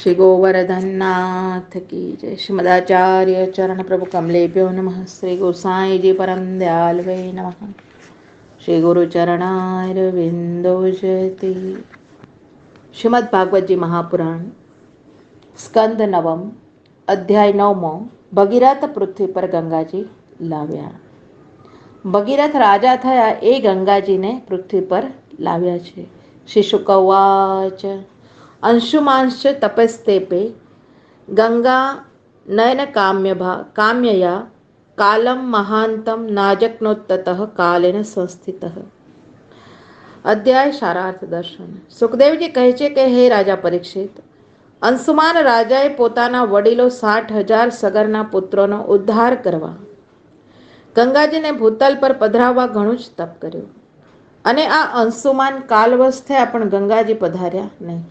श्री गोवर्धननाथ की जय। श्रीमदाचार्य चरण प्रभु कमलेभ्यो नमः। श्री गोसाई जी परम दयाल वे नमः। श्री गुरु चरणारविंदो जयति। श्रीमद् भागवत जी महापुराण સ્કંદ નવમ અધ્યાય નવમો ભગીરથ પૃથ્વી પર ગંગાજી લાવ્યા. ભગીરથ રાજા થયા એ ગંગાજીને પૃથ્વી પર લાવ્યા છે. શ્રી શુક ઉવાચ અંશુમાંશ તપસ્તેપે ગંગા નયન કામ્યયા કાલમ મહાંતમ નાજકનોત્તત કાલેન સંસ્થિત. અધ્યાય સારાર્થ દર્શન. સુખદેવજી કહે છે કે હે રાજા પરીક્ષિત, અંશુમાન રાજાએ પોતાના વડીલો 60,000 સગરના પુત્રોનો ઉદ્ધાર કરવા ગંગાજીને ભૂતલ પર પધરાવવા ઘણું જ તપ કર્યું. અને આ અંશુમાન કાલવશ થયા પણ ગંગાજી પધાર્યા નહીં.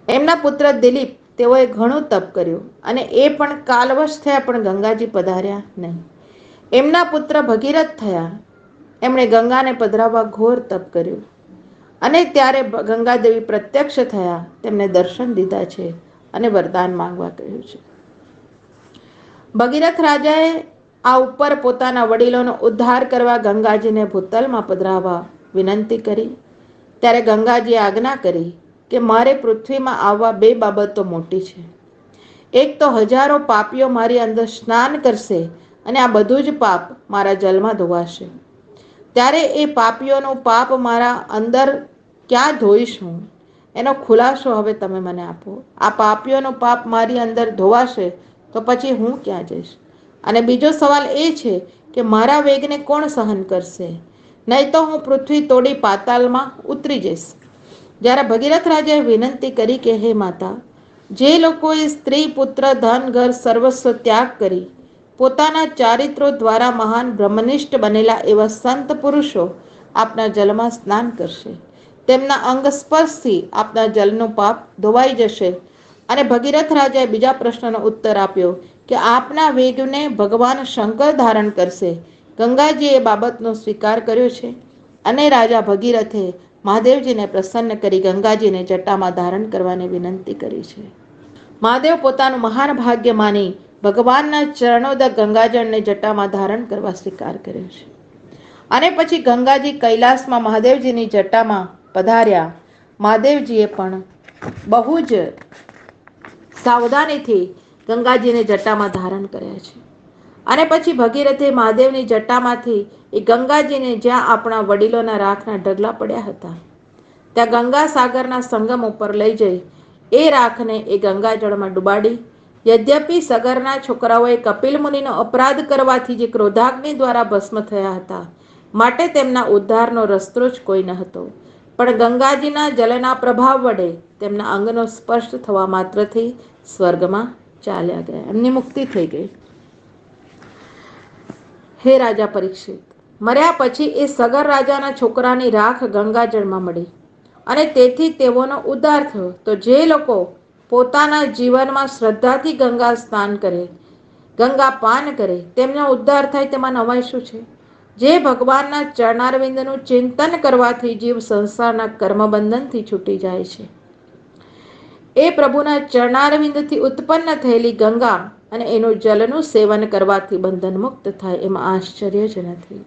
એમના પુત્ર દિલીપ તેઓએ ઘણું તપ કર્યું અને એ પણ કાલવશ થયા પણ ગંગાજી પધાર્યા નહીં. એમના પુત્ર ભગીરથ થયા, એમણે ગંગાને પધરાવવા ઘોર તપ કર્યું અને ત્યારે ગંગાદેવી પ્રત્યક્ષ થયા, તેમને દર્શન દીધા છે અને વરદાન માંગવા કહ્યું છે. ભગીરથ રાજાએ આ ઉપર પોતાના વડીલોનો ઉદ્ધાર કરવા ગંગાજીને ભૂતલમાં પધરાવવા વિનંતી કરી. ત્યારે ગંગાજીએ આજ્ઞા કરી કે મારે પૃથ્વીમાં આવવા બે બાબતો મોટી છે. એક તો હજારો પાપીઓ મારી અંદર સ્નાન કરશે અને આ બધું જ પાપ મારા જલમાં ધોવાશે. ત્યારે એ પાપીઓનું પાપ મારા અંદર ક્યાં ધોઈશું એનો ખુલાસો હવે તમે મને આપો. આ પાપીઓનું પાપ મારી અંદર ધોવાશે તો પછી હું ક્યાં જઈશ? અને બીજો સવાલ એ છે કે મારા વેગને કોણ સહન કરશે? નહીં તો હું પૃથ્વી તોડી પાતાળમાં ઉતરી જઈશ. જ્યારે ભગીરથ રાજાએ વિનંતી કરી કે હે માતા, જે લોકોએ સ્ત્રી, પુત્ર, ધન, ઘર સર્વસ્વ ત્યાગ કરી પોતાના ચારિત્રો દ્વારા મહાન બ્રહ્મનિષ્ઠ બનેલા એવા સંત પુરુષો આપના જલમાં સ્નાન કરશે, તેમના અંગ સ્પર્શથી આપના જલનું પાપ ધોવાઈ જશે. અને ભગીરથ રાજાએ બીજા પ્રશ્નનો ઉત્તર આપ્યો કે આપના વેગને ભગવાન શંકર ધારણ કરશે. ગંગાજીએ એ બાબતનો સ્વીકાર કર્યો છે અને રાજા ભગીરથે મહાદેવજીને પ્રસન્ન કરી ગંગાજીને જટામાં ધારણ કરવાની વિનંતી કરી છે. મહાદેવ પોતાનું મહાન ભાગ્ય માની ભગવાનના ચરણોદક ગંગાજળને જટામાં ધારણ કરવા સ્વીકાર કર્યો છે. અને પછી ગંગાજી કૈલાસમાં મહાદેવજીની જટામાં પધાર્યા. મહાદેવજીએ પણ બહુ જ સાવધાનીથી ગંગાજીને જટામાં ધારણ કર્યા છે. અને પછી ભગીરથે મહાદેવની જટામાંથી એ ગંગાજીને જ્યાં આપણા વડીલોના રાખના ઢગલા પડ્યા હતા ત્યાં ગંગા સાગરના સંગમ ઉપર લઈ જઈ એ રાખને એ ગંગાજળમાં ડુબાડી. યદ્યપિ સગરના છોકરાઓએ કપિલ મુનિનો અપરાધ કરવાથી જે ક્રોધાગ્નિ દ્વારા ભસ્મ થયા હતા, માટે તેમના ઉદ્ધારનો રસ્તો જ કોઈ ન હતો. પણ ગંગાજીના જલના પ્રભાવ વડે તેમના અંગનો સ્પર્શ થવા માત્રથી સ્વર્ગમાં ચાલ્યા ગયા, એમની મુક્તિ થઈ ગઈ. હે રાજા પરીક્ષિત, મર્યા પછી એ સગર રાજાના છોકરાની રાખ ગંગાજળમાં મળી અને તેથી તેઓનો ઉદ્ધાર થયો. તો જે લોકો પોતાના જીવનમાં શ્રદ્ધાથી ગંગા સ્નાન કરે, ગંગા પાન કરે, તેમનો ઉદ્ધાર થાય, તેમાં નવાઈ શું છે? જે ભગવાનના ચરણારવિંદનું ચિંતન કરવાથી જીવ સંસારના કર્મબંધનથી છૂટી જાય છે, એ પ્રભુના ચરણારવિંદથી ઉત્પન્ન થયેલી ગંગા અને એનું જલનું સેવન કરવાથી બંધન મુક્ત થાય, એમાં આશ્ચર્ય જ નથી.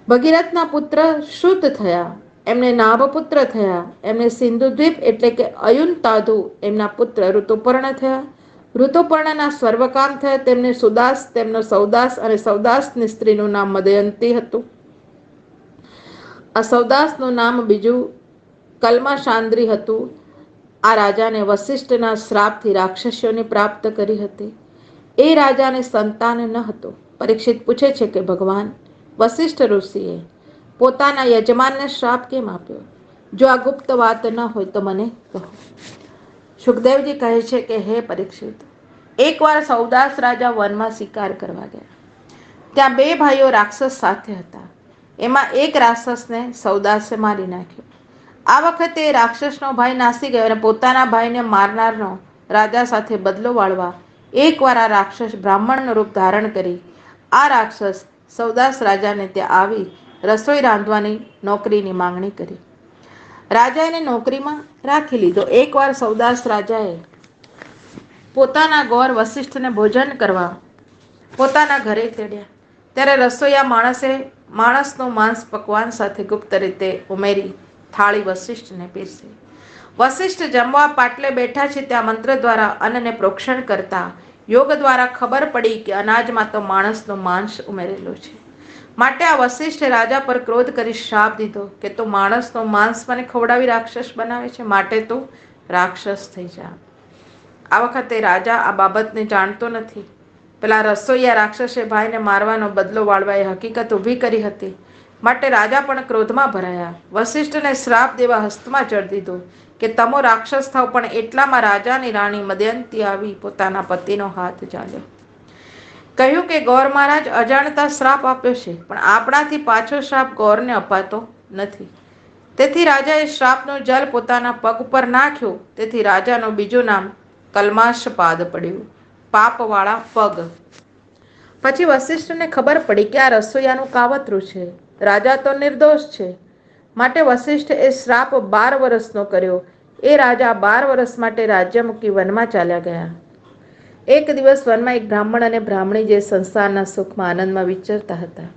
ભગીરથના પુત્ર શુદ્ધ થયા, એમને નાભપુત્ર થયા. એમને સિંધુદ્વીપ એટલે કે અયુનતાધુ એમના પુત્ર ઋતુપર્ણ થયા. ઋતુપર્ણના સર્વકામ થયા. તેમને સુદાસ, તેમનો સૌદાસ અને સૌદાસની સ્ત્રીનું નામ મદયંતી હતું. આ સૌદાસનું નામ બીજું કલ્માશાંદ્રી હતું. આ રાજાને વસિષ્ઠના શ્રાપથી રાક્ષસીઓની પ્રાપ્ત કરી હતી. એ રાજાને સંતાન ન હતું. પરીક્ષિત પૂછે છે કે ભગવાન, વસિષ્ઠ ઋષિએ પોતાના યજમાનને શ્રાપ કેમ આપ્યો? જો આ ગુપ્ત વાત ન હોય તો મને કહો. સુખદેવજી કહે છે કે હે પરીક્ષિત, એકવાર સૌદાસ રાજા વનમાં શિકાર કરવા ગયા. ત્યાં બે ભાઈઓ રાક્ષસ સાથે હતા. એમાં એક રાક્ષસને સૌદાસે મારી નાખ્યો. આ વખતે રાક્ષસનો ભાઈ નાસી ગયો અને પોતાના ભાઈને મારનારનો રાજા સાથે બદલો વાળવા એકવાર આ રાક્ષસ બ્રાહ્મણનું રૂપ ધારણ કરી આ રાક્ષસ સૌદાસ રાજાને ત્યાં આવી રસોઈ રાંધવાની નોકરીની માંગણી કરી. રાજા એને નોકરીમાં રાખી લીધો. એકવાર સૌદાસ રાજાએ પોતાના ગોર વશિષ્ઠને ભોજન કરવા પોતાના ઘરે તેડ્યા. ત્યારે રસોઈયા માણસનું માંસ પકવાન સાથે ગુપ્ત રીતે ઉમેરી થાળી વશિષ્ઠને પીરસી. વશિષ્ઠ જમવા પાટલે બેઠા છે ત્યાં મંત્ર દ્વારા અન્નને પ્રોક્ષણ કરતા યોગ દ્વારા ખબર પડી કે અનાજમાં તો માણસનું માંસ ઉમેરેલું છે. માટે આ વશિષ્ઠે રાજા પર ક્રોધ કરી શ્રાપ દીધો કે તું માણસનું માંસ મને ખવડાવી રાક્ષસ બનાવે છે, માટે તું રાક્ષસ થઈ જા. આ વખતે રાજા આ બાબતને જાણતો નથી. પેલા રસોઈયા રાક્ષસે ભાઈને મારવાનો બદલો વાળવા એ હકીકત ઊભી કરી હતી. માટે રાજા પણ ક્રોધમાં ભરાયા. વશિષ્ઠને શ્રાપ દેવા હસ્તમાં ચડી દીધો કે તમો રાક્ષસ થાવ. પણ એટલામાં રાજાની રાણી મદયંતી આવી પોતાના પતિનો હાથ ઝાલ્યો. કહ્યું કે ગૌર મહારાજ અજાણતા શ્રાપ આપ્યો છે, પણ આપણાથી પાછો શ્રાપ ગૌરને અપાતો નથી. તેથી રાજાએ શ્રાપનું જલ પોતાના પગ ઉપર નાખ્યું. તેથી રાજાનું બીજું નામ કલ્માશપાદ પડ્યું, પાપવાળા પગ. પછી વશિષ્ઠને ખબર પડી કે આ રસોઈયાનું કાવતરું છે. રાજા તો નિર્દોષ છે. માટે વશિષ્ઠ એ શ્રાપ 12 વર્ષનો કર્યો. એ રાજા 12 વર્ષ માટે રાજ્ય મૂકી વનમાં ચાલ્યા ગયા. એક દિવસ વનમાં એક બ્રાહ્મણ અને બ્રાહ્મણી જે સંસારના સુખમાં આનંદમાં વિચરતા હતા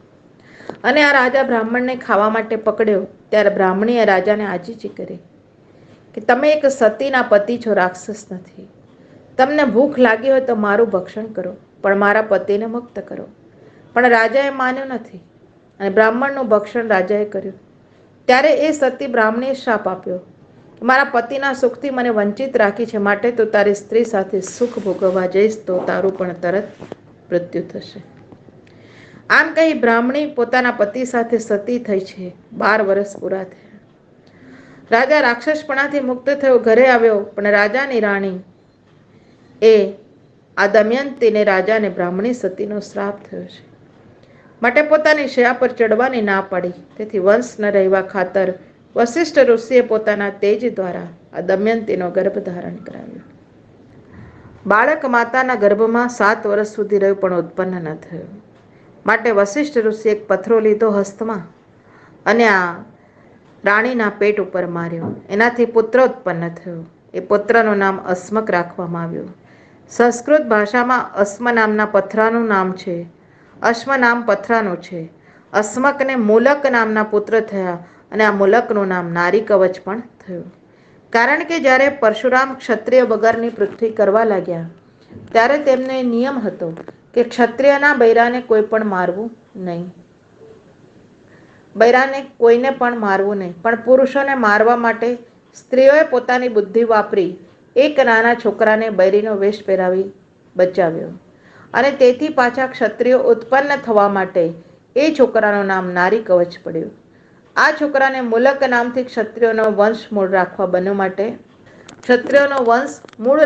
અને આ રાજા બ્રાહ્મણને ખાવા માટે પકડ્યો. ત્યારે બ્રાહ્મણીએ રાજાને આજીજી કરી કે તમે એક સતીના પતિ છો, રાક્ષસ નથી. તમને ભૂખ લાગી હોય તો મારું ભક્ષણ કરો, પણ મારા પતિને મુક્ત કરો. પણ રાજાએ માન્યું નથી અને બ્રાહ્મણનું ભક્ષણ રાજાએ કર્યું. ત્યારે એ સતી બ્રાહ્મણીએ શ્રાપ આપ્યો કે મારા પતિના સુખથી મને વંચિત રાખી છે, માટે તો તારી સ્ત્રી સાથે સુખ ભોગવવા જઈશ તો તારું પણ તરત મૃત્યુ થશે. આમ કહી બ્રાહ્મણી પોતાના પતિ સાથે સતી થઈ છે. 12 વર્ષ પૂરા થયા. રાજા રાક્ષસપણાથી મુક્ત થયો, ઘરે આવ્યો. પણ રાજાની રાણી એ આ દમયંતીને રાજાને બ્રાહ્મણી સતીનો શ્રાપ થયો છે, માટે પોતાની શયા પર ચડવાની ના પાડી. તેથી વંશ ન રહેવા ખાતર વશિષ્ઠ ઋષિએ પોતાના તેજ દ્વારા આ દમયંતીનો ગર્ભ ધારણ કરાવ્યો. બાળક માતાના ગર્ભમાં 7 વર્ષ સુધી રહ્યું, પણ ઉત્પન્ન ન થયું. માટે વશિષ્ઠ ઋષિએ એક પથરો લીધો હસ્તમાં અને આ રાણીના પેટ ઉપર માર્યો. એનાથી પુત્ર ઉત્પન્ન થયો. એ પુત્રનું નામ અસ્મક રાખવામાં આવ્યું. સંસ્કૃત ભાષામાં અસ્મ નામના પથરાનું નામ છે. અશ્મ નામ પથરાનું છે. અસ્મકને મૂલક નામના પુત્ર થયા અને આ મૂલકનું નામ નારી કવચ પણ થયું. કારણ કે જ્યારે પરશુરામ ક્ષત્રિય વગરની પૃથ્વી કરવા લાગ્યા ત્યારે તેમને નિયમ હતો કે ક્ષત્રિયના બૈરાને કોઈ પણ મારવું નહીં. કોઈને પણ મારવું નહીં. પણ પુરુષોને મારવા માટે સ્ત્રીઓએ પોતાની બુદ્ધિ વાપરી એક નાના છોકરાને બૈરીનો વેશ પહેરાવી બચાવ્યો અને તેથી પાછા ક્ષત્રિયો ઉત્પન્ન થવા માટે એ છોકરાનું નામ નારી કવચ પડ્યું. આ છોકરાને મૂલક નામથી ક્ષત્રિયોનો વંશ મૂળ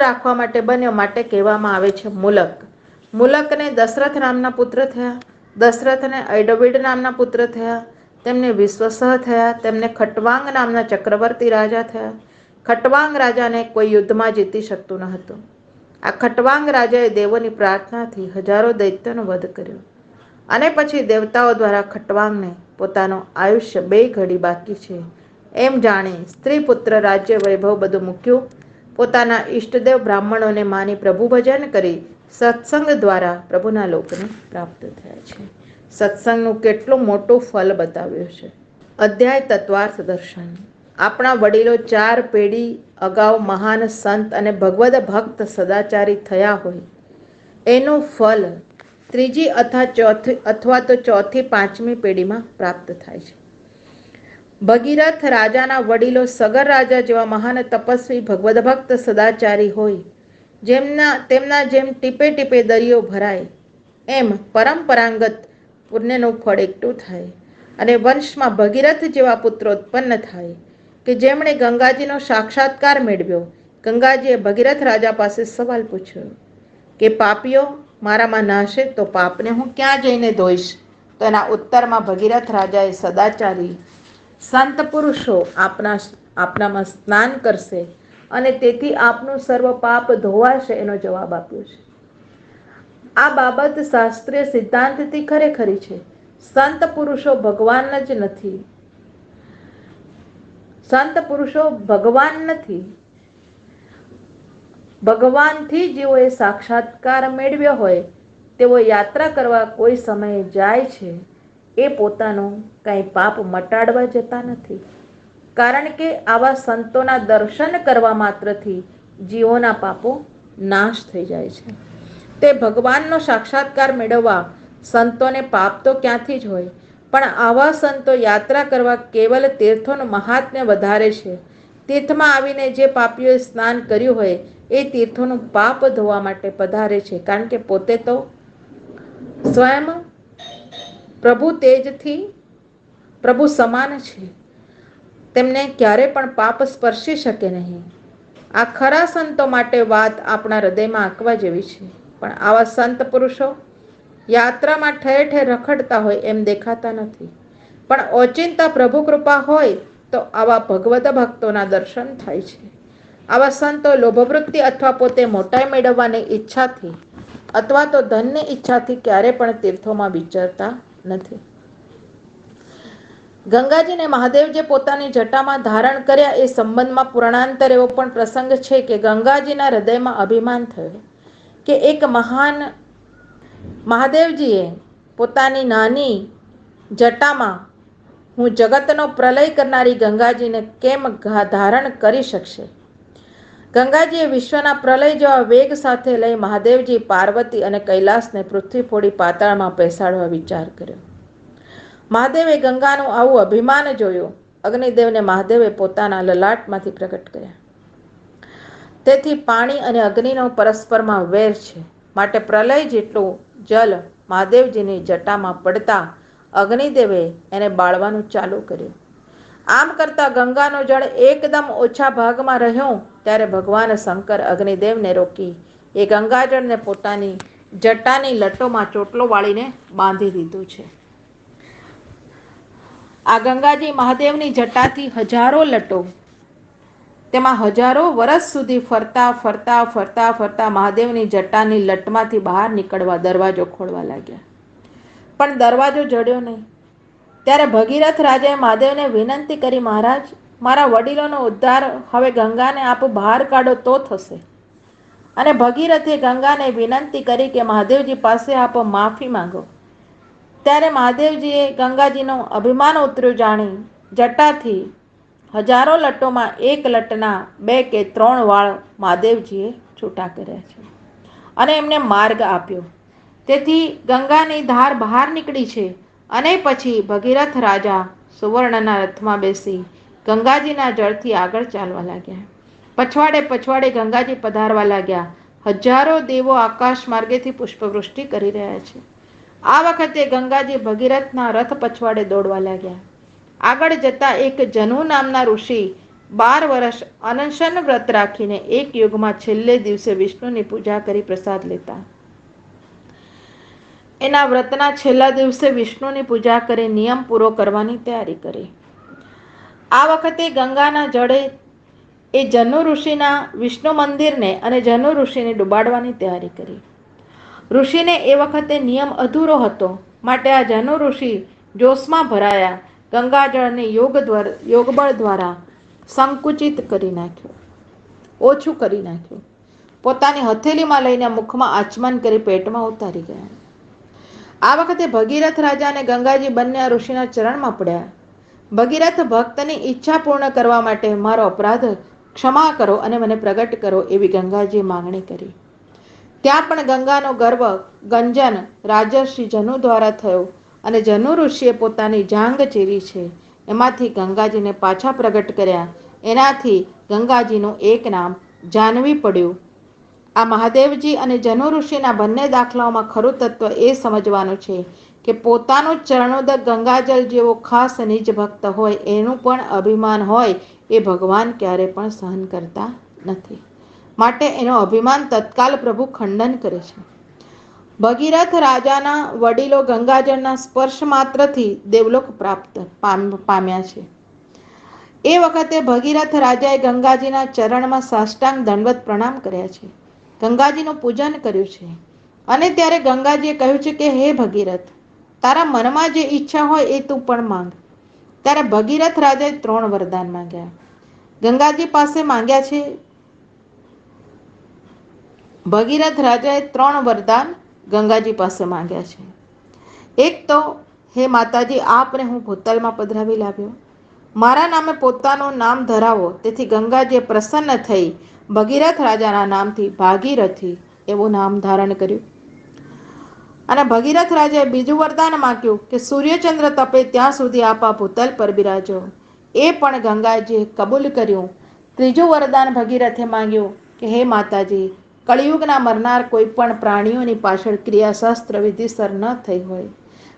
રાખવા માટે બન્યો, માટે કહેવામાં આવે છે મૂલક. મૂલકને દશરથ નામના પુત્ર થયા. દશરથને ઐડવિડ નામના પુત્ર થયા. તેમને વિશ્વસહ થયા. તેમને ખટવાંગ નામના ચક્રવર્તી રાજા થયા. ખટવાંગ રાજાને કોઈ યુદ્ધમાં જીતી શકતું ન હતું. આ ખટવાંગ રાજાએ દેવોની પ્રાર્થનાથી હજારો દૈત્યોનો વધ કર્યો અને પછી દેવતાઓ દ્વારા ખટવાંગને પોતાનું આયુષ્ય 2 ઘડી બાકી છે એમ જાણી સ્ત્રી પુત્ર રાજ્ય વૈભવ બધું મૂક્યું. પોતાના ઈષ્ટદેવ બ્રાહ્મણોને માની પ્રભુ ભજન કરી સત્સંગ દ્વારા પ્રભુના લોકને પ્રાપ્ત થયા છે. સત્સંગનું કેટલું મોટું ફલ બતાવ્યું છે. અધ્યાય તત્વાર્થ દર્શન. આપણા વડીલો 4 પેઢી અગાઉ મહાન સંત અને ભગવદ ભક્ત સદાચારી થયા હોય એનું ફલ ત્રીજી અથવા તો ચોથી 5મી પેઢીમાં પ્રાપ્ત થાય છે. ભગીરથ રાજાના વડીલો સગર રાજા જેવા મહાન તપસ્વી ભગવદ ભક્ત સદાચારી હોય, તેમના જેમ ટીપે ટીપે દરિયો ભરાય એમ પરંપરાગત પુણ્યનું ફળ એકઠું થાય અને વંશમાં ભગીરથ જેવા પુત્રો ઉત્પન્ન થાય કે જેમણે ગંગાજીનો સાક્ષાત્કાર મેળવ્યો. ગંગાજીએ ભગીરથ રાજા પાસે સવાલ પૂછ્યો કે પાપીઓ મારામાં નાશે તો પાપને હું ક્યાં જઈને ધોઈશ? તો એના ઉત્તરમાં ભગીરથ રાજાએ સદાચારી સંત પુરુષો આપનામાં સ્નાન કરશે અને તેથી આપનું સર્વ પાપ ધોવાશે એનો જવાબ આપ્યો છે. આ બાબત શાસ્ત્રીય સિદ્ધાંતથી ખરેખરી છે. સંત પુરુષો ભગવાન જ નથી. સંત પુરુષો ભગવાન નથી. ભગવાનથી જેઓએ સાક્ષાત્કાર મેળવ્યો હોય તેઓ યાત્રા કરવા કોઈ સમયે જાય છે એ પોતાનું કંઈ પાપ મટાડવા જતા નથી. કારણ કે આવા સંતોના દર્શન કરવા માત્રથી જીવોના પાપો નાશ થઈ જાય છે. તે ભગવાનનો સાક્ષાત્કાર મેળવવા સંતોને પાપ તો ક્યાંથી જ હોય, પણ આવા સંતો યાત્રા કરવા કેવલ તીર્થોનું મહાત્મ્ય વધારે છે. તીર્થમાં આવીને જે પાપીઓએ સ્નાન કર્યું હોય એ તીર્થોનું પાપ ધોવા માટે પધારે છે, કારણ કે પોતે તો સ્વયં પ્રભુ તેજથી પ્રભુ સમાન છે. તેમને ક્યારે પણ પાપ સ્પર્શી શકે નહીં. આ ખરા સંતો માટે વાત આપણા હૃદયમાં આંકવા જેવી છે. પણ આવા સંત પુરુષો યાત્રામાં ઠેર ઠેર રખડતા હોય એમ દેખાતા નથી. પણ ઓચિંતા પ્રભુ કૃપા હોય તો આવા ભગવત ભક્તોના દર્શન થાય છે. આવા સંતો લોભવૃત્તિ અથવા પોતે મોટાઈ મેળવવાની ઈચ્છાથી અથવા તો ધનની ઈચ્છાથી ક્યારે પણ તીર્થોમાં વિચરતા નથી. ગંગાજીને મહાદેવજીએ પોતાની જટામાં ધારણ કર્યા એ સંબંધમાં પુરાણાંતર એવો પણ પ્રસંગ છે કે ગંગાજીના હૃદયમાં અભિમાન થયું કે એક મહાન મહાદેવજીએ પોતાની નાની જટામાં હું જગતનો પ્રલય કરનારી ગંગાજીને કેમ ધારણ કરી શકશે. ગંગાજીએ વિશ્વના પ્રલય જેવા વેગ સાથે લઈ મહાદેવજી, પાર્વતી અને કૈલાસને પૃથ્વી ફોડી પાતાળમાં બેસાડવા વિચાર કર્યો. મહાદેવે ગંગાનું આવું અભિમાન જોયું. અગ્નિદેવને મહાદેવે પોતાના લલાટમાંથી પ્રગટ કર્યા. તેથી પાણી અને અગ્નિનો પરસ્પરમાં વેર છે, માટે પ્રલય જેટલું જલ મહાદેવજીની જટામાં પડતા અગ્નિદેવે એને બાળવાનું ચાલુ કર્યું. આમ કરતા ગંગાનું જળ એકદમ ઓછા ભાગમાં રહ્યું ત્યારે ભગવાન શંકર અગ્નિદેવને રોકી એ ગંગાજળને પોતાની જટાની લટોમાં ચોટલો વાળીને બાંધી દીધું છે. આ ગંગાજી મહાદેવની જટાથી હજારો લટો, તેમાં હજારો વર્ષ સુધી ફરતા ફરતા ફરતા ફરતા મહાદેવની જટાની લટમાંથી બહાર નીકળવા દરવાજો ખોલવા લાગ્યા. પણ દરવાજો જડ્યો નહીં. ત્યારે ભગીરથ રાજાએ મહાદેવને વિનંતી કરી, મહારાજ, મારા વડીલોનો ઉદ્ધાર હવે ગંગાને આપ બહાર કાઢો તો થશે. અને ભગીરથે ગંગાને વિનંતી કરી કે મહાદેવજી પાસે આપ માફી માંગો. ત્યારે મહાદેવજીએ ગંગાજીનું અભિમાન ઉતર્યું જાણી જટાથી હજારો લટોમાં એક લટના 2 કે 3 વાળ મહાદેવજીએ છૂટા કર્યા છે અને એમને માર્ગ આપ્યો. તેથી ગંગાની ધાર બહાર નીકળી છે. અને પછી ભગીરથ રાજા સુવર્ણના રથમાં બેસી ગંગાજીના જળથી આગળ ચાલવા લાગ્યા. પછવાડે પછવાડે ગંગાજી પધારવા લાગ્યા. હજારો દેવો આકાશ માર્ગેથી પુષ્પવૃષ્ટિ કરી રહ્યા છે. આ વખતે ગંગાજી ભગીરથના રથ પછવાડે દોડવા લાગ્યા. આગળ જતા એક જનુ નામના ઋષિ 12 વર્ષ અનશન વ્રત રાખીને એક યુગમાં છેલ્લે દિવસે વિષ્ણુની પૂજા કરી પ્રસાદ લેતા. એના વ્રતના છેલ્લા દિવસે વિષ્ણુની પૂજા કરી નિયમ પૂરો કરવાની તૈયારી કરી. આ વખતે ગંગાના જળે એ જનુ ઋષિના વિષ્ણુ મંદિરને અને જનુ ઋષિને ડુબાડવાની તૈયારી કરી. ઋષિને એ વખતે નિયમ અધૂરો હતો, માટે આ જનુ ઋષિ જોશમાં ભરાયા ગંગાજળને યોગબળ દ્વારા સંકુચિત કરી નાખ્યું, ઓછું કરી નાખ્યું. પોતાની હથેલીમાં લઈને મુખમાં આચમન કરી પેટમાં ઉતારી ગયા. આ વખતે ભગીરથ રાજા અને ગંગાજી બંને આ ઋષિના ચરણમાં પડ્યા. ભગીરથ ભક્તની ઈચ્છા પૂર્ણ કરવા માટે મારો અપરાધ ક્ષમા કરો અને મને પ્રગટ કરો એવી ગંગાજીએ માંગણી કરી. ત્યાં પણ ગંગાનો ગર્વ ગંજન રાજર્ષિ જનુ દ્વારા થયો અને જનુ ઋષિએ પોતાની જાંગ ચીરી છે એમાંથી ગંગાજીને પાછા પ્રગટ કર્યા. એનાથી ગંગાજીનું એક નામ જાહ્નવી પડ્યું. આ મહાદેવજી અને જનુ ઋષિના બંને દાખલાઓમાં ખરું તત્વ એ સમજવાનું છે કે પોતાનું ચરણોદક ગંગાજળ જેવો ખાસ નિજ ભક્ત હોય એનું પણ અભિમાન હોય એ ભગવાન ક્યારે પણ સહન કરતા નથી. માટે એનો અભિમાન તત્કાલ પ્રભુ ખંડન કરે છે. ભગીરથ રાજાના વડીલો ગંગાજળના સ્પર્શ માત્રથી દેવલોક પ્રાપ્ત પામ્યા છે. એ વખતે ભગીરથ રાજાએ ગંગાજીના ચરણમાં સાષ્ટાંગ દંડવત પ્રણામ કર્યા છે, ગંગાજીનું પૂજન કર્યું છે. અને ત્યારે ગંગાજીએ કહ્યું છે કે હે ભગીરથ, તારા મનમાં જે ઈચ્છા હોય એ તું પણ માંગ. ત્યારે ભગીરથ રાજાએ 3 વરદાન માંગ્યા. ગંગાજી પાસે માંગ્યા છે. ભગીરથ રાજાએ 3 વરદાન ગંગાજી પાસે માંગ્યા છે. એક તો, હે માતાજી, આપને હું ભૂતલમાં પધરાવી લાવ્યો, મારા નામે પોતાનું નામ ધરાવો. તેથી ગંગાજીએ પ્રસન્ન થઈ ભગીરથ રાજાના નામથી ભાગીરથી એવું નામ ધારણ કર્યું. અને ભગીરથ રાજાએ બીજું વરદાન માંગ્યું કે સૂર્યચંદ્ર તપે ત્યાં સુધી આપ આ ભૂતલ પર બિરાજો. એ પણ ગંગાજીએ કબૂલ કર્યું. ત્રીજું વરદાન ભગીરથે માંગ્યું કે હે માતાજી, કળિયુગના મરનાર કોઈ પણ પ્રાણીઓની પાછળ ક્રિયાશાસ્ત્ર વિધિસર ન થઈ હોય,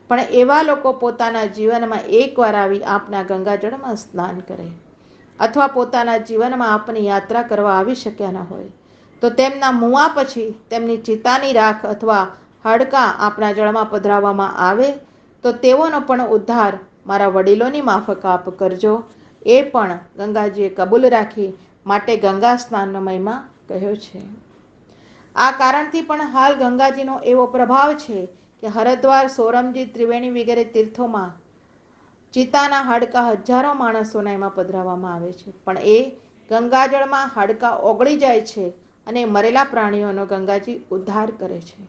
પણ એવા લોકો પોતાના જીવનમાં એકવાર આવી આપના ગંગાજળમાં સ્નાન કરે, અથવા પોતાના જીવનમાં આપની યાત્રા કરવા આવી શક્યા ન હોય, તો તેમના મુવા પછી તેમની ચિતાની રાખ અથવા હાડકાં આપણા જળમાં પધરાવવામાં આવે તો તેઓનો પણ ઉદ્ધાર મારા વડીલોની માફક આપ કરજો. એ પણ ગંગાજીએ કબૂલ રાખી, માટે ગંગા સ્નાનનો મહિમા કહ્યો છે. આ કારણથી પણ હાલ ગંગાજીનો એવો પ્રભાવ છે કે હરિદ્વાર, સોરમજી, ત્રિવેણી વગેરે તીર્થોમાં ચિતાના હાડકાં હજારો માણસોના એમાં પધરાવવામાં આવે છે, પણ એ ગંગાજળમાં હાડકાં ઓગળી જાય છે અને મરેલા પ્રાણીઓનો ગંગાજી ઉદ્ધાર કરે છે.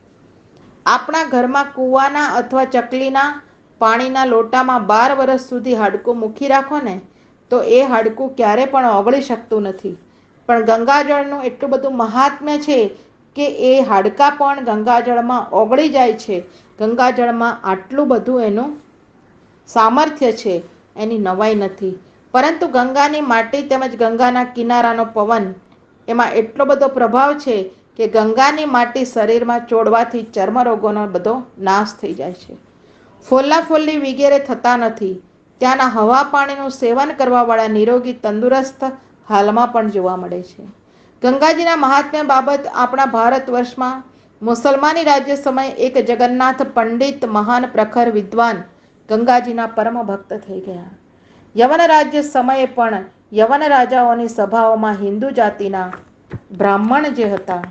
આપણા ઘરમાં કૂવાના અથવા ચકલીના પાણીના લોટામાં 12 વર્ષ સુધી હાડકું મૂકી રાખો ને, તો એ હાડકું ક્યારે પણ ઓગળી શકતું નથી. પણ ગંગાજળનું એટલું બધું મહાત્મ્ય છે કે એ હાડકાં પણ ગંગાજળમાં ઓગળી જાય છે. ગંગાજળમાં આટલું બધું એનું સામર્થ્ય છે, એની નવાઈ નથી. પરંતુ ગંગાની માટી તેમજ ગંગાના કિનારાનો પવન, એમાં એટલો બધો પ્રભાવ છે કે ગંગાની માટી શરીરમાં ચોડવાથી ચર્મરોગોનો બધો નાશ થઈ જાય છે. ફોલ્લા ફોલ્લી વગેરે થતા નથી. ત્યાંના હવા પાણીનું સેવન કરવાવાળા નિરોગી તંદુરસ્ત હાલમાં પણ જોવા મળે છે. ગંગાજીના મહાત્મ્ય બાબત આપણા ભારત વર્ષમાં મુસલમાની રાજ્ય સમયે એક જગન્નાથ પંડિત, મહાન પ્રખર વિદ્વાન, ગંગાજીના પરમ ભક્ત થઈ ગયા. યવન રાજ્ય સમયે પણ યવન રાજાઓની સભાઓમાં હિન્દુ જાતિના બ્રાહ્મણ જે હતા,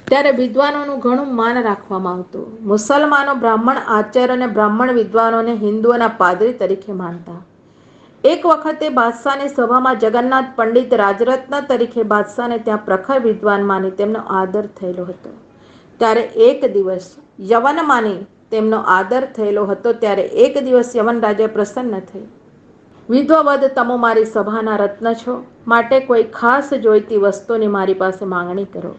ત્યારે વિદ્વાનોનું ઘણું માન રાખવામાં આવતું. મુસલમાનો બ્રાહ્મણ આચાર્ય અને બ્રાહ્મણ વિદ્વાનોને હિન્દુઓના પાદરી તરીકે માનતા. એક વખતે બાદશાહની સભામાં જગન્નાથ પંડિત રાજરત્ન તરીકે બાદશાહને ત્યાં પ્રખર વિદ્વાન માની તેમનો આદર થયેલો હતો. ત્યારે એક દિવસ યવન માની તેમનો આદર થયેલો હતો ત્યારે એક દિવસ યવન રાજા પ્રસન્ન થઈ, વિદ્વવદ, તમો મારી સભાના રત્ન છો, માટે કોઈ ખાસ જોઈતી વસ્તુની મારી પાસે માંગણી કરો.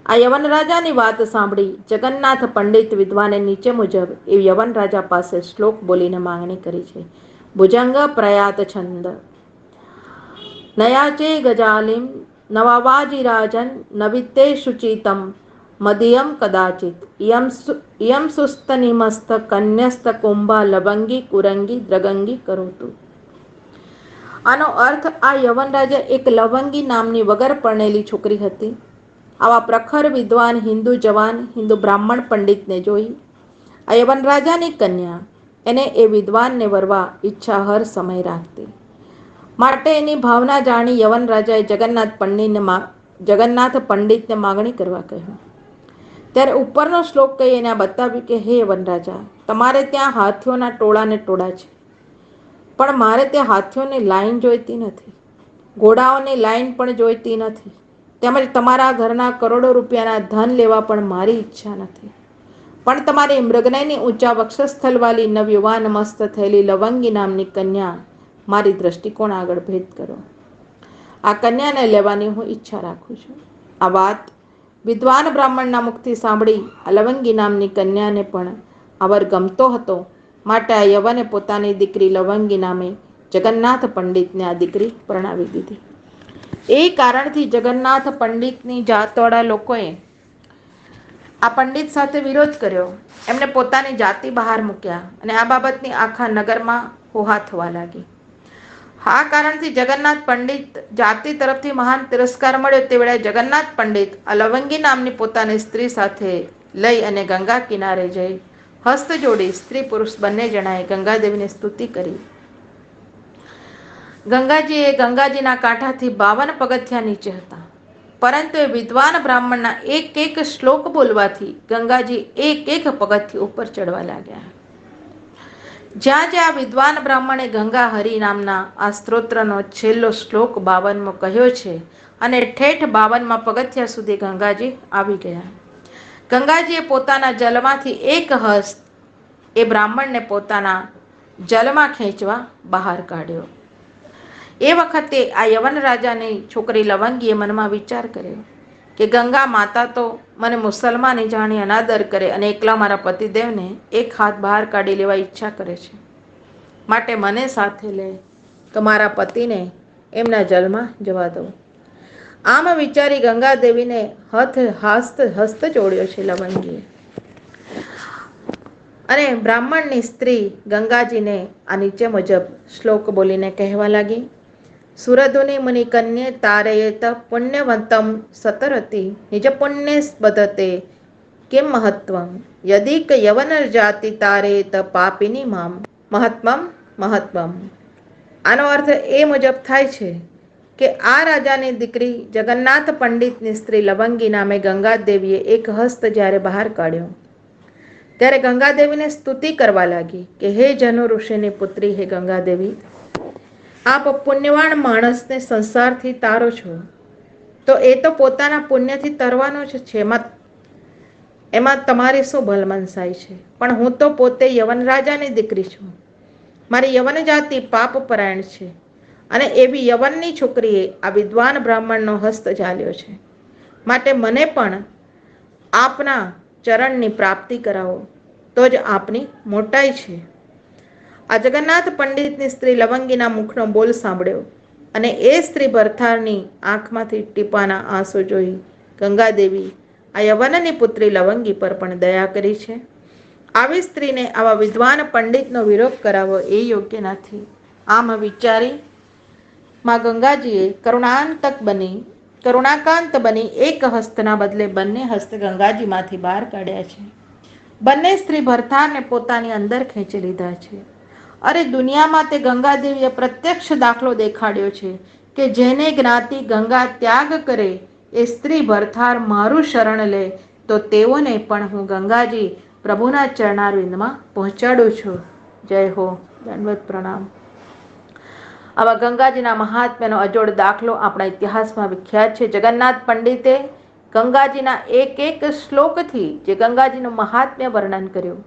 આ યવન રાજાની વાત સાંભળી જગન્નાથ પંડિત વિદ્વાને નીચે મુજબ એ યવન રાજા પાસે શ્લોક બોલીને માંગણી કરી છે. ભુજંગ પ્રયાત છંદ નયાચે ગજાલિમ નવાવાજીરાજન નવિતે શુચિતમ મદિયમ કદાચિત યમ સુસ્ત નિમસ્ત કન્યસ્ત કુંભા લવંગી કુરંગી દ્રગંગી કરોતુ. આનો અર્થ, આ યવન રાજા એક લવંગી નામની વગર પરણેલી છોકરી હતી. આવા પ્રખર વિદ્વાન હિન્દુ જવાન, હિન્દુ બ્રાહ્મણ પંડિતને જોઈ આ યવન રાજાની કન્યા એને એ વિદ્વાનને વરવા ઈચ્છા હર સમય રાખતી. માટે એની ભાવના જાણી યવન રાજાએ જગન્નાથ પંડિતને માગણી કરવા કહ્યું. ત્યારે ઉપરનો શ્લોક કહી એને બતાવ્યું કે હે યવન રાજા, તમારે ત્યાં હાથીઓના ટોળાને ટોળા છે, પણ મારે ત્યાં હાથીઓની લાઈન જોઈતી નથી, ઘોડાઓની લાઈન પણ જોઈતી નથી, તેમજ તમારા ઘરના કરોડો રૂપિયાના ધન લેવા પણ મારી ઈચ્છા નથી. પણ તમારી મૃગનયની ઊંચા વક્ષસ્થલવાળી નવયુવાન મસ્ત થયેલી લવંગી નામની કન્યા મારી દ્રષ્ટિકોણ આગળ ભેદ કરો. આ કન્યાને લેવાની હું ઈચ્છા રાખું છું. આ વાત વિદ્વાન બ્રાહ્મણના મુખથી સાંભળી આ લવંગી નામની કન્યાને પણ આ વર ગમતો હતો. માટે આ યવને પોતાની દીકરી લવંગી નામે જગન્નાથ પંડિતને આ દીકરી પરણાવી દીધી. એ કારણથી જગન્નાથ પંડિતની જાતવાળા લોકોએ આ પંડિત સાથે વિરોધ કર્યો. એમને પોતાની જાતિ બહાર મૂક્યા અને આ બાબતની આખા નગરમાં હોહા થવા લાગી. આ કારણથી જગન્નાથ પંડિત જાતિ તરફથી મહાન તિરસ્કાર મળ્યો. તે વેળાએ જગન્નાથ પંડિત આ લવંગી નામની પોતાની સ્ત્રી સાથે લઈ અને ગંગા કિનારે જઈ હસ્ત જોડી સ્ત્રી પુરુષ બંને જણાએ ગંગાદેવીની સ્તુતિ કરી. ગંગાજીના કાંઠાથી 52 પગથિયાં નીચે હતા, પરંતુ એ વિદ્વાન બ્રાહ્મણના એક એક શ્લોક બોલવાથી ગંગાજી એક એક પગથિયું ઉપર ચડવા લાગ્યા. જ્યાં જ્યાં વિદ્વાન બ્રાહ્મણે ગંગા હરિ નામના આ સ્ત્રોત્રનો છેલ્લો શ્લોક 52મો કહ્યો છે અને ઠેઠ 52મા પગથિયા સુધી ગંગાજી આવી ગયા. ગંગાજીએ પોતાના જલમાંથી એક હસ્ત એ બ્રાહ્મણને પોતાના જલમાં ખેંચવા બહાર કાઢ્યો. એ વખતે આ યવન રાજાની છોકરી લવંગીએ મનમાં વિચાર કર્યો કે ગંગા માતા તો મને મુસલમાની જાણી અનાદર કરે અને એકલા મારા પતિદેવને એક હાથ બહાર કાઢી લેવા ઈચ્છા કરે છે, માટે મને સાથે લે તો મારા પતિને એમના જલમાં જવા દઉં. આમ વિચારી ગંગાદેવીને હસ્ત જોડ્યો છે લવંગીએ અને બ્રાહ્મણની સ્ત્રી ગંગાજીને આ નીચે મુજબ શ્લોક બોલીને કહેવા લાગી. સુરધુની મુનિ કન્યે તારયેત પુણ્યવંતમ સતરતી નિજ પુણ્ય બદતે કેમ મહત્વમ યદિક યવન જાતિ તારેત પાપિની મામ મહત્વમ. આનો અર્થ એ મુજબ થાય છે કે આ રાજાની દીકરી જગન્નાથ પંડિતની સ્ત્રી લવંગી નામે ગંગાદેવીએ એક હસ્ત જ્યારે બહાર કાઢ્યો ત્યારે ગંગાદેવીને સ્તુતિ કરવા લાગી કે હે જનુ ઋષિની પુત્રી, હે ગંગાદેવી, આપ પુણ્યવાન માણસને સંસારથી તારો છો તો એ તો પોતાના પુણ્યથી તરવાનો જ છે, એમાં તમારી શું ભલમનસાઈ છે? પણ હું તો પોતે યવન રાજાની દીકરી છું. મારી યવન જાતિ પાપપરાયણ છે અને એવી યવનની છોકરીએ આ વિદ્વાન બ્રાહ્મણનો હસ્ત ઝાલ્યો છે, માટે મને પણ આપના ચરણની પ્રાપ્તિ કરાવો તો જ આપની મોટાઈ છે. આ જગન્નાથ પંડિતની સ્ત્રી લવંગીના મુખનો બોલ સાંભળ્યો અને એ સ્ત્રી ભરથારની આંખમાંથી ટીપાના આંસુ જોઈ ગંગાદેવી આ યવનની પુત્રી લવંગી પર પણ દયા કરી છે. આવી સ્ત્રીને આવા વિદ્વાન પંડિતનો વિરોધ કરાવવો એ યોગ્ય નથી. આમ વિચારી માં ગંગાજીએ કરુણાકાંત બની એક હસ્તના બદલે બંને હસ્ત ગંગાજીમાંથી બહાર કાઢ્યા છે. બંને સ્ત્રી ભરથારને પોતાની અંદર ખેંચી લીધા છે. અરે દુનિયામાં તે ગંગાદેવીએ પ્રત્યક્ષ દાખલો દેખાડ્યો છે કે જેને જ્ઞાતિ ગંગા ત્યાગ કરે એ સ્ત્રી ભરથાર મારું શરણ લે તો તેઓને પણ હું ગંગાજી પ્રભુના ચરણારવિંદમાં પહોંચાડું છું. જય હો, દંડવત પ્રણામ. આવા ગંગાજીના મહાત્મ્યનો અજોડ દાખલો આપણા ઇતિહાસમાં વિખ્યાત છે. જગન્નાથ પંડિતે ગંગાજીના એક એક શ્લોકથી જે ગંગાજીનું મહાત્મ્ય વર્ણન કર્યું.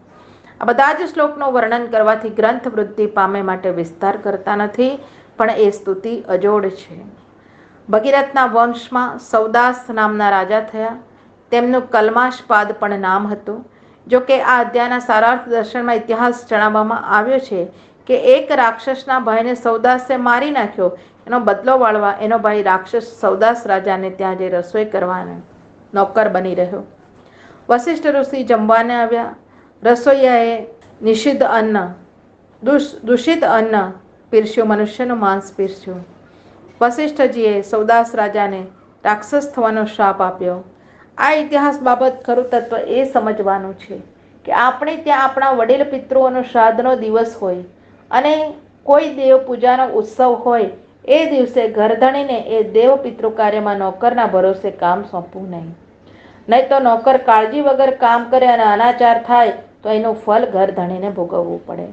આ બધા જ શ્લોકનું વર્ણન કરવાથી ગ્રંથ વૃદ્ધિ પામે, માટે વિસ્તાર કરતા નથી, પણ એ સ્તુતિ અજોડ છે. ભગીરથના વંશમાં સૌદાસ નામના રાજા થયા. તેમનું કલ્માશપાદ પણ નામ હતું. જો કે આ અધ્યાયના સારાર્થ દર્શનમાં ઇતિહાસ જણાવવામાં આવ્યો છે કે એક રાક્ષસના ભાઈને સૌદાસે મારી નાખ્યો. એનો બદલો વાળવા એનો ભાઈ રાક્ષસ સૌદાસ રાજાને ત્યાં જે રસોઈ કરવાનો નોકર બની રહ્યો. વશિષ્ઠ ઋષિ જમવાને આવ્યા. રસોઈયાએ દૂષિત અન્ન પીરસ્યું, મનુષ્યનું માંસ પીરસ્યું. વશિષ્ઠજીએ સૌદાસ રાજાને રાક્ષસ થવાનો શાપ આપ્યો. આ ઇતિહાસ બાબત ખરું તત્વ એ સમજવાનું છે કે આપણે ત્યાં આપણા વડીલ પિતૃઓનો શ્રાદ્ધનો દિવસ હોય અને કોઈ દેવ પૂજાનો ઉત્સવ હોય, એ દિવસે ઘરધણીને એ દેવ પિતૃ કાર્યમાં નોકરના ભરોસે કામ સોંપવું નહીં. નહીં તો નોકર કાળજી વગર કામ કરે અને અનાચાર થાય તો એનું ફલ ઘરધણીને ભોગવવું પડે.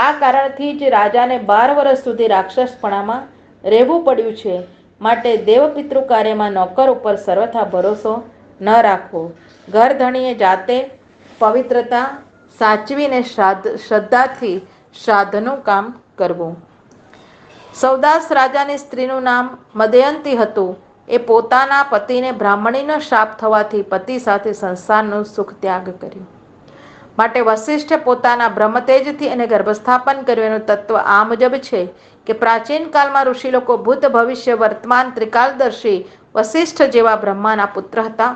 આ કારણથી જ રાજાને 12 વર્ષ સુધી રાક્ષસપણામાં રહેવું પડ્યું છે. માટે દેવપિતૃ કાર્યમાં નોકર ઉપર સર્વથા ભરોસો ન રાખવો. ઘરધણીએ જાતે પવિત્રતા સાચવીને શ્રદ્ધાથી શ્રાદ્ધનું કામ કરવું. સૌદાસ રાજાની સ્ત્રીનું નામ મદયંતી હતું. એ પોતાના પતિને બ્રાહ્મણીનો શાપ થવાથી પતિ સાથે સંસારનું સુખ ત્યાગ કર્યું. માટે વશિષ્ઠે પોતાના બ્રહ્મતેજથી એને ગર્ભસ્થાપન કર્યું. એનું તત્વ આ મુજબ છે કે પ્રાચીન કાળમાં ઋષિ લોકો ભૂત ભવિષ્ય વર્તમાન ત્રિકાલદર્શી વશિષ્ઠ જેવા બ્રહ્માના પુત્ર હતા.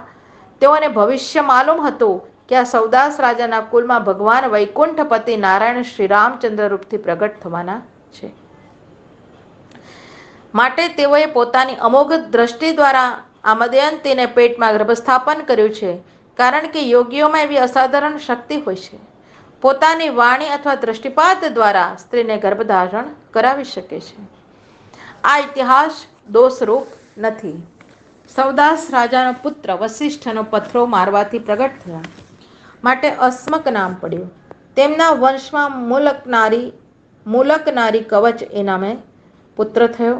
તેઓને ભવિષ્ય માલુમ હતું કે આ સૌદાસ રાજાના કુલમાં ભગવાન વૈકુંઠપતિ નારાયણ શ્રી રામચંદ્ર રૂપથી પ્રગટ થવાના છે. માટે તેઓએ પોતાની અમોઘ દ્રષ્ટિ દ્વારા આ મદયંતીને પેટમાં ગર્ભસ્થાપન કર્યું છે. કારણ કે યોગીઓમાં એવી અસાધારણ શક્તિ હોય છે. પોતાની વાણી અથવા દ્રષ્ટિપાત દ્વારા સ્ત્રીને ગર્ભધારણ કરાવી શકે છે. આ ઇતિહાસ દોષરૂપ નથી. સૌદાસ રાજાનો પુત્ર વશિષ્ઠનો પથરો મારવાથી પ્રગટ થયા, માટે અસ્મક નામ પડ્યું. તેમના વંશમાં મૂલકનારી કવચ એ નામે પુત્ર થયો.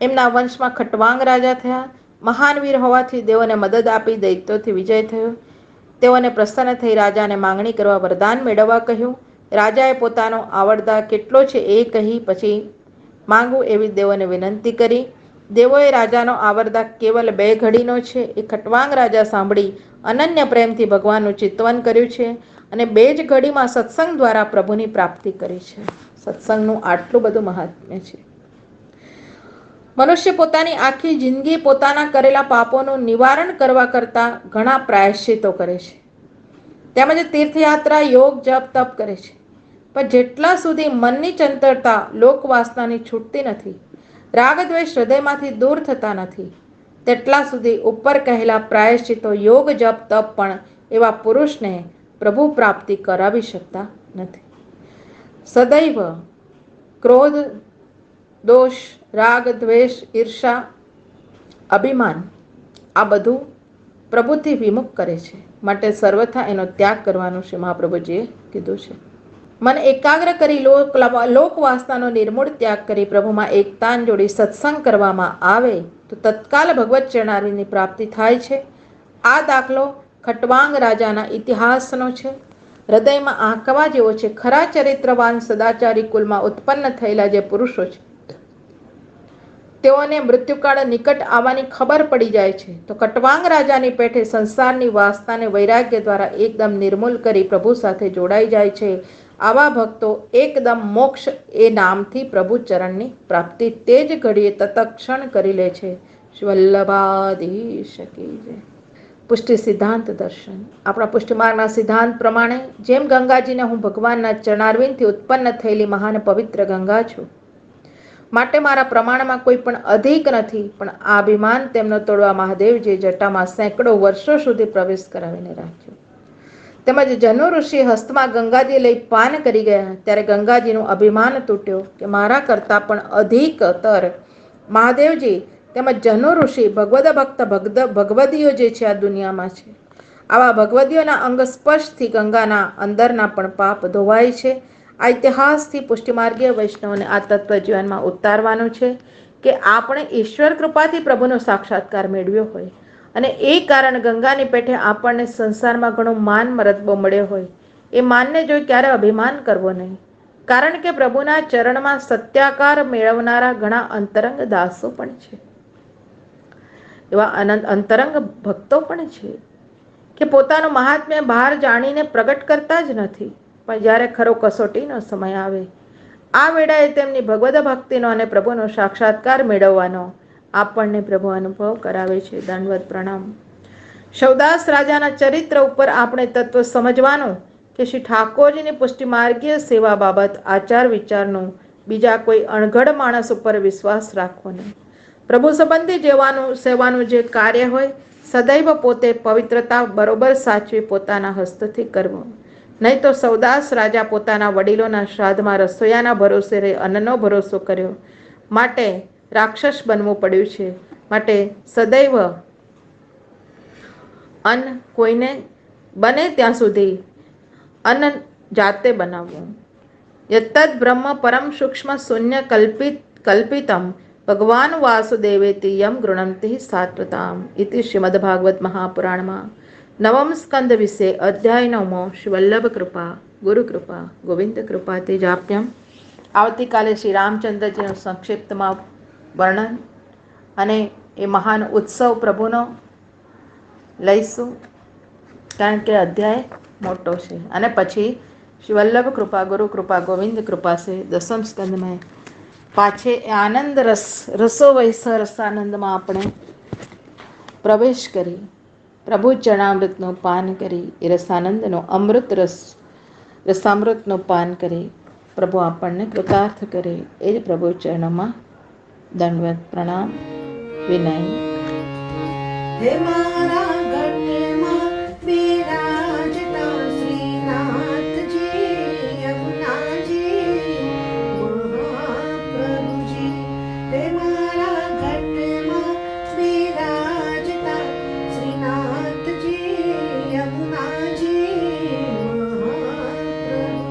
એમના વંશમાં ખટવાંગ રાજા થયા. મહાન વીર હોવાથી દેવોને મદદ આપી દૈત્યોથી વિજય થયો. તેઓને પ્રસન્ન થઈ રાજાને માંગણી કરવા વરદાન મેળવવા કહ્યું. રાજાએ પોતાનો આવડતા કેટલો છે એ કહી પછી માંગવું એવી દેવોને વિનંતી કરી. દેવોએ રાજાનો આવરદા કેવલ 2 ઘડીનો છે એ ખટવાંગ રાજા સાંભળી અનન્ય પ્રેમથી ભગવાનનું ચિંતવન કર્યું છે અને 2 જ ઘડીમાં સત્સંગ દ્વારા પ્રભુની પ્રાપ્તિ કરી છે. સત્સંગનું આટલું બધું મહાત્મ્ય છે. મનુષ્ય પોતાની આખી જિંદગી પોતાના કરેલા પાપોનું નિવારણ કરવા કરતા ઘણા પ્રાયશ્ચિતો કરે છે. તેમજ તીર્થયાત્રા, યોગ, જપ, તપ કરે છે. પણ જેટલા સુધી મનની ચંચળતા, લોકવાસનાની છૂટતી નથી, રાગ દ્વેષ હૃદયમાંથી દૂર થતા નથી, તેટલા સુધી ઉપર કહેલા પ્રાયશ્ચિતો, યોગ, જપ, તપ પણ એવા પુરુષને પ્રભુ પ્રાપ્તિ કરાવી શકતા નથી. સદૈવ ક્રોધ, દોષ, રાગ, દ્વેષ, ઈર્ષા, અભિમાન આ બધું પ્રભુથી વિમુખ કરે છે. માટે સર્વથા એનો ત્યાગ કરવાનું શ્રી મહાપ્રભુજીએ કીધું છે. મન એકાગ્ર કરી લોકવાસનાનો નિર્મૂળ ત્યાગ કરી પ્રભુમાં એકતાન જોડી સત્સંગ કરવામાં આવે તો તત્કાલ ભગવત ચરણારવિંદની પ્રાપ્તિ થાય છે. આ દાખલો ખટવાંગ રાજાના ઇતિહાસનો છે. હૃદયમાં આંકવા જેવો છે. ખરા ચરિત્રવાન સદાચારી કુલમાં ઉત્પન્ન થયેલા જે પુરુષો છે તેઓને મૃત્યુકાળ નિકટ આવવાની ખબર પડી જાય છે તો ખટવાંગ રાજાની પેઠે સંસારની વાસનાને વૈરાગ્ય દ્વારા એકદમ નિર્મૂલ કરી પ્રભુ સાથે જોડાઈ જાય છે. આવા ભક્તો એકદમ મોક્ષ એ નામથી પ્રભુ ચરણની પ્રાપ્તિ તે જ ઘડીએ તત્ક્ષણ કરી લે છે. શ્રી વલ્લભાધીશ કી જય. પુષ્ટિ સિદ્ધાંત દર્શન. આપણા પુષ્ટિમાર્ગના સિદ્ધાંત પ્રમાણે જેમ ગંગાજીને હું ભગવાનના ચરણારવિંદથી ઉત્પન્ન થયેલી મહાન પવિત્ર ગંગા છું, માટે મારા પ્રમાણમાં કોઈ પણ અધિક નથી, પણ આ અભિમાન તેમનો તોડવા મહાદેવજીએ જટામાં સેંકડો વર્ષો સુધી પ્રવેશ કરાવીને રાખ્યો. તેમજ જનુ ઋષિ હસ્તમાં ગંગાજી લઈ પાન કરી ગયા ત્યારે ગંગાજીનું અભિમાન તૂટ્યો કે મારા કરતાં પણ અધિકતર મહાદેવજી તેમજ જનુ ઋષિ ભગવદ ભક્ત ભગવદીઓ જે છે આ દુનિયામાં છે. આવા ભગવદીઓના અંગ સ્પર્શથી ગંગાના અંદરના પણ પાપ ધોવાય છે. આ ઇતિહાસથી પુષ્ટિમાર્ગીય વૈષ્ણવને આ તત્વ જીવનમાં ઉતારવાનું છે કે આપણે ઈશ્વર કૃપાથી પ્રભુનો સાક્ષાત્કાર મેળવ્યો હોય અને એ કારણ ગંગાની પેઠે આપણને સંસારમાં ઘણું માન મરતબો મળ્યો હોય, એ માનને જોઈ ક્યારે અભિમાન કરવો નહીં. કારણ કે પ્રભુના ચરણમાં સત્યાકાર મેળવનારા ઘણા અંતરંગ દાસો પણ છે, એવા અનંત અંતરંગ ભક્તો પણ છે કે પોતાનું મહાત્મ્ય બહાર જાણીને પ્રગટ કરતા જ નથી, પણ જ્યારે ખરો કસોટીનો સમય આવે આ વેળાએ તેમની ભગવદ ભક્તિનો અને પ્રભુનો સાક્ષાત્કાર મેળવવાનો આપણને પ્રભુ અનુભવ કરાવે છે. દંડવત પ્રણામ. શિવદાસ રાજાના ચરિત્ર ઉપર આપણે તત્વ સમજવાનું કે શ્રી ઠાકોરજીની પુષ્ટિમાર્ગીય સેવા બાબત આચાર વિચારનું બીજા કોઈ અણઘડ માણસ ઉપર વિશ્વાસ રાખવો નહીં. પ્રભુ સંબંધી સેવાનું જે કાર્ય હોય સદૈવ પોતે પવિત્રતા બરોબર સાચવી પોતાના હસ્તથી કરવો. નહીં તો સૌદાસ રાજા પોતાના વડીલોના શ્રાદ્ધમાં રસોઈયાના ભરોસે રહી અન્નનો ભરોસો કર્યો, માટે રાક્ષસ બનવું પડ્યું છે. માટે સદૈવ અન્ન કોઈને બને ત્યાં સુધી અન્ન જાતે બનાવવું. યત્તદ બ્રહ્મ પરમ સૂક્ષ્મ શૂન્ય કલ્પિતમ ભગવાન વાસુદેવેતિ યમ ગૃણંતિ સાત્વતામ ઇતિ શ્રીમદ્ભાગવત મહાપુરાણમાં 9મ સ્કંદ વિશે અધ્યાય 9મો. શ્રી વલ્લભ કૃપા ગુરુ કૃપા ગોવિંદ કૃપા તે જાપ્યમ. આવતીકાલે શ્રી રામચંદ્રજીનું સંક્ષિપ્તમાં વર્ણન અને એ મહાન ઉત્સવ પ્રભુનો લઈશું, કારણ કે અધ્યાય મોટો છે. અને પછી શ્રી વલ્લભ કૃપા ગુરુ કૃપા ગોવિંદ કૃપા છે 10મ સ્કંદમાં પાછે આનંદ રસો વૈસ રસાનંદમાં આપણે પ્રવેશ કરી પ્રભુ ચરણામૃતનું પાન કરી એ રસાનંદનો રસામૃતનું પાન કરી પ્રભુ આપણને કૃતાર્થ કરે એ જ પ્રભુ ચરણોમાં દંડવત પ્રણામ વિનય. હે મારા ઘટમાં બિરાજતા શ્રીનાથજી યમુનાજી મહાપ્રભુજી. હે મારા ઘટમાં બિરાજતા શ્રીનાથજી યમુનાજી મહાપ્રભુજી.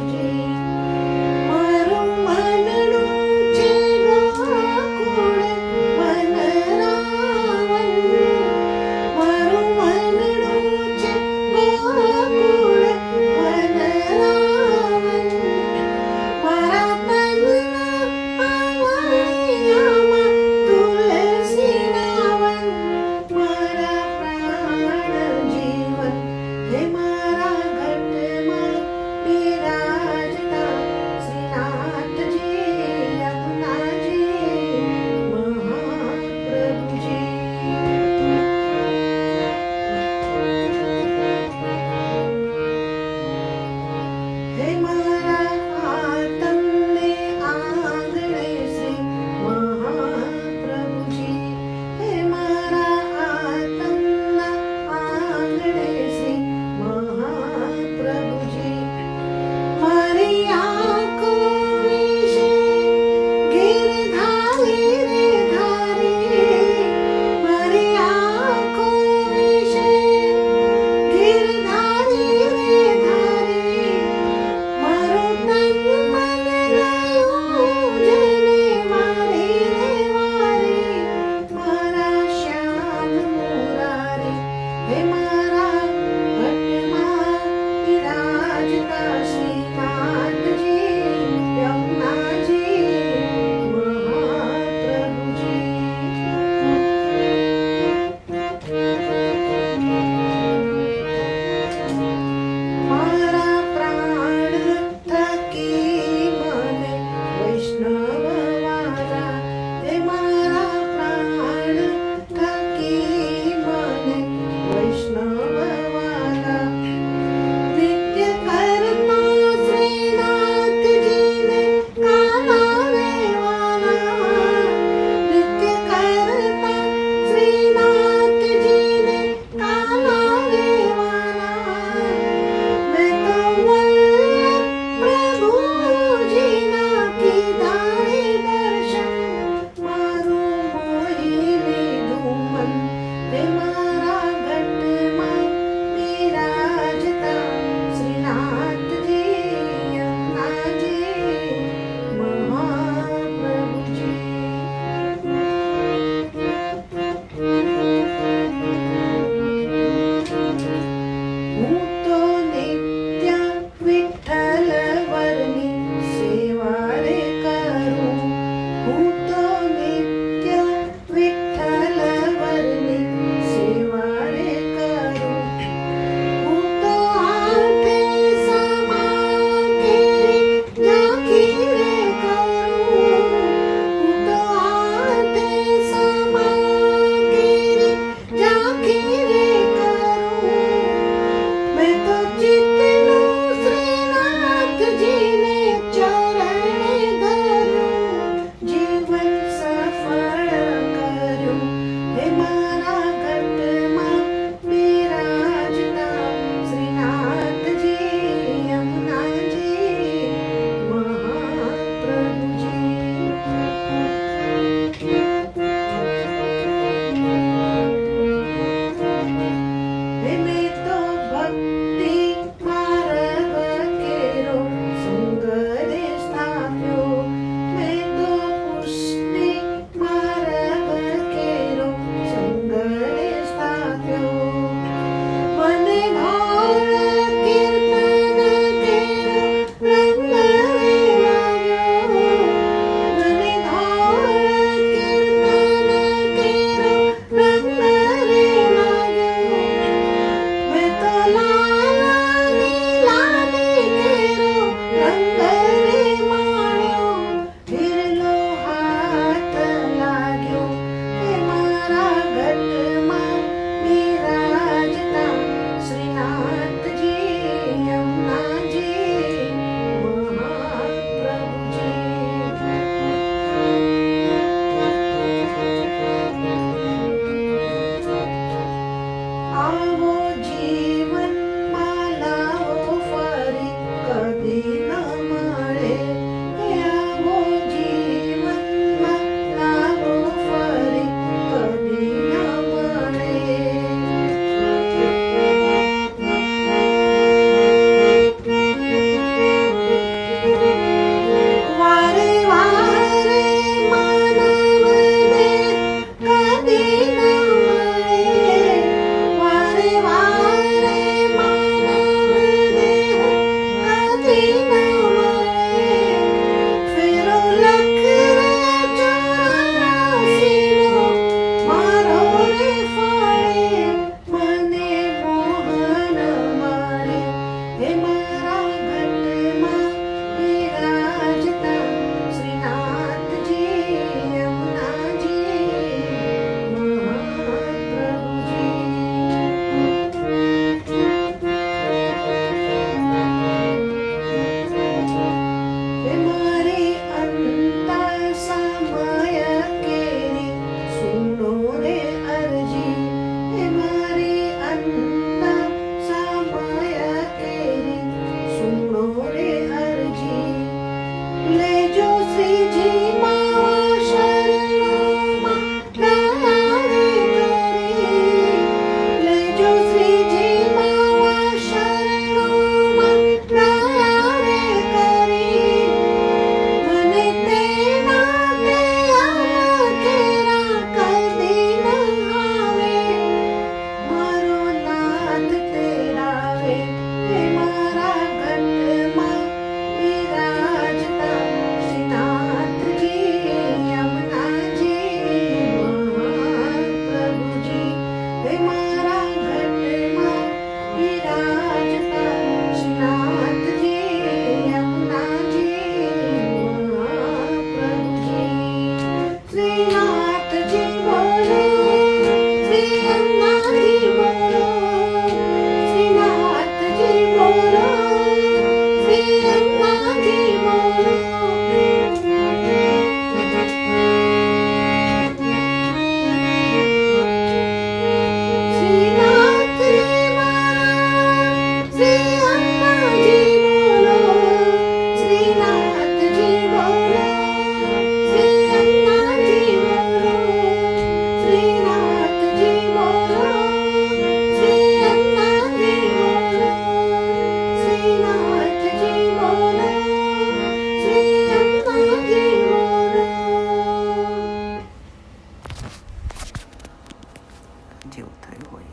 એવું થયું હોય.